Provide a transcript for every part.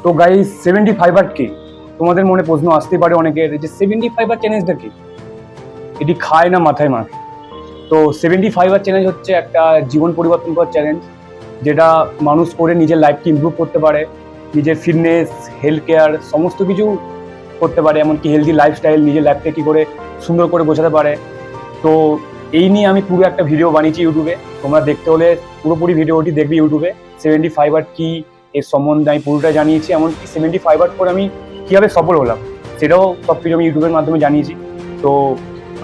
তো গাইস 75 কি? তোমাদের মনে প্রশ্ন আসতেই পারে অনেকের যে 75 চ্যালেঞ্জটা কি? এটি খায় না মাথায় মাখে। তো 75 চ্যালেঞ্জ হচ্ছে একটা জীবন পরিবর্তন করার চ্যালেঞ্জ, যেটা মানুষ করে নিজের লাইফকে ইমপ্রুভ করতে পারে, নিজের ফিটনেস, হেলথ কেয়ার সমস্ত কিছু করতে পারে, এমনকি হেলদি লাইফস্টাইল নিজের লাইফকে কী করে সুন্দর করে বোঝাতে পারে। তো এই নিয়ে আমি পুরো একটা ভিডিও বানিয়েছি ইউটিউবে। তোমরা দেখতে হলে পুরোপুরি ভিডিওটি দেখবে ইউটিউবে। 75 কি এর সম্বন্ধে আমি পুরোটা জানিয়েছি, এমনকি 75 করে আমি কীভাবে সফল হলাম সেটাও সব কিছু আমি ইউটিউবের মাধ্যমে জানিয়েছি। তো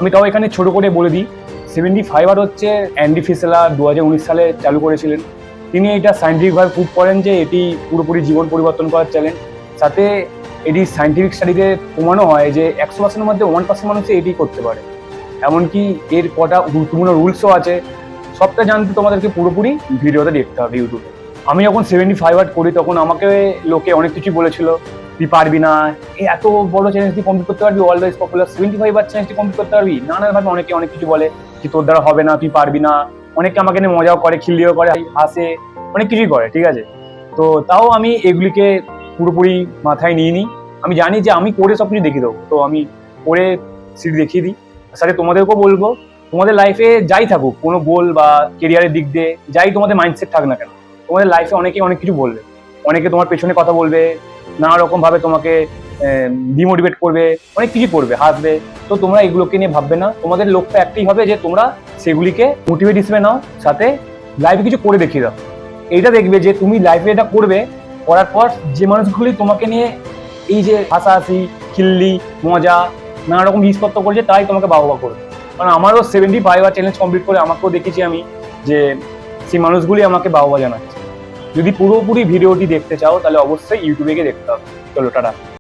আমি তাও এখানে ছোটো করে বলে দিই, 75 হচ্ছে অ্যান্ডি ফিসেলা 2019 সালে চালু করেছিলেন। তিনি এটা সায়েন্টিফিকভাবে প্রুভ করেন যে এটি পুরোপুরি জীবন পরিবর্তন করার চ্যালেঞ্জ। সাথে এটি সায়েন্টিফিক স্টাডিতে প্রমাণও হয় যে 100%-এর মধ্যে 1% মানুষই এটি করতে পারে। এমনকি এর কটা গুরুত্বপূর্ণ রুলসও আছে। সবটা জানতে তোমাদেরকে পুরোপুরি ভিডিওটা দেখতে হবে ইউটিউবে। আমি যখন 75 করি তখন আমাকে লোকে অনেক কিছুই বলেছিল, তুই পারবি না, এই এত বড় চ্যালেঞ্জ তুই কমপ্লিট করতে পারবি, ওয়ার্ল্ড ওয়াইজ পপুলার 75 চ্যালেঞ্জ তুই কমপ্লিট করতে পারবি, নানানভাবে অনেকে অনেক কিছু বলে যে তোর দ্বারা হবে না, তুই পারবি না। অনেকে আমাকে নিয়ে মজাও করে, খিল্লিও করে, হাসে, অনেক কিছুই করে, ঠিক আছে। তো তাও আমি এগুলিকে পুরোপুরি মাথায় নিয়ে নিই। আমি জানি যে আমি করে সব কিছু দেখিয়ে দেবো, তো আমি করে সিট দেখিয়ে দিই। সাথে তোমাদেরকেও বলবো, তোমাদের লাইফে যাই থাকুক, কোনো গোল বা কেরিয়ারের দিক দিয়ে যাই তোমাদের মাইন্ডসেট থাক না কেন, তোমাদের লাইফে অনেকেই অনেক কিছু বলবে, অনেকে তোমার পেছনে কথা বলবে, নানা রকমভাবে তোমাকে ডিমোটিভেট করবে, অনেক কিছু করবে, হাসবে। তো তোমরা এগুলোকে নিয়ে ভাববে না, তোমাদের লক্ষ্য একটাই হবে যে তোমরা সেগুলিকে মোটিভেট হিসেবে নাও, সাথে লাইফে কিছু করে দেখিয়ে দাও। এইটা দেখবে যে তুমি লাইফে এটা করবে, করার পর যে মানুষগুলি তোমাকে নিয়ে এই যে হাসাহাসি, খিল্লি, মজা, নানা রকম জিনিসপত্র করছে, তাই তোমাকে বাহবা করবে। কারণ আমারও 75 চ্যালেঞ্জ কমপ্লিট করে আমাকেও দেখেছি আমি যে সেই মানুষগুলি আমাকে বাহবা জানাচ্ছে। যদি পুরোপুরি ভিডিওটি দেখতে চাও তাহলে অবশ্যই ইউটিউবে গিয়ে দেখতে হবে। চলো, টাটা।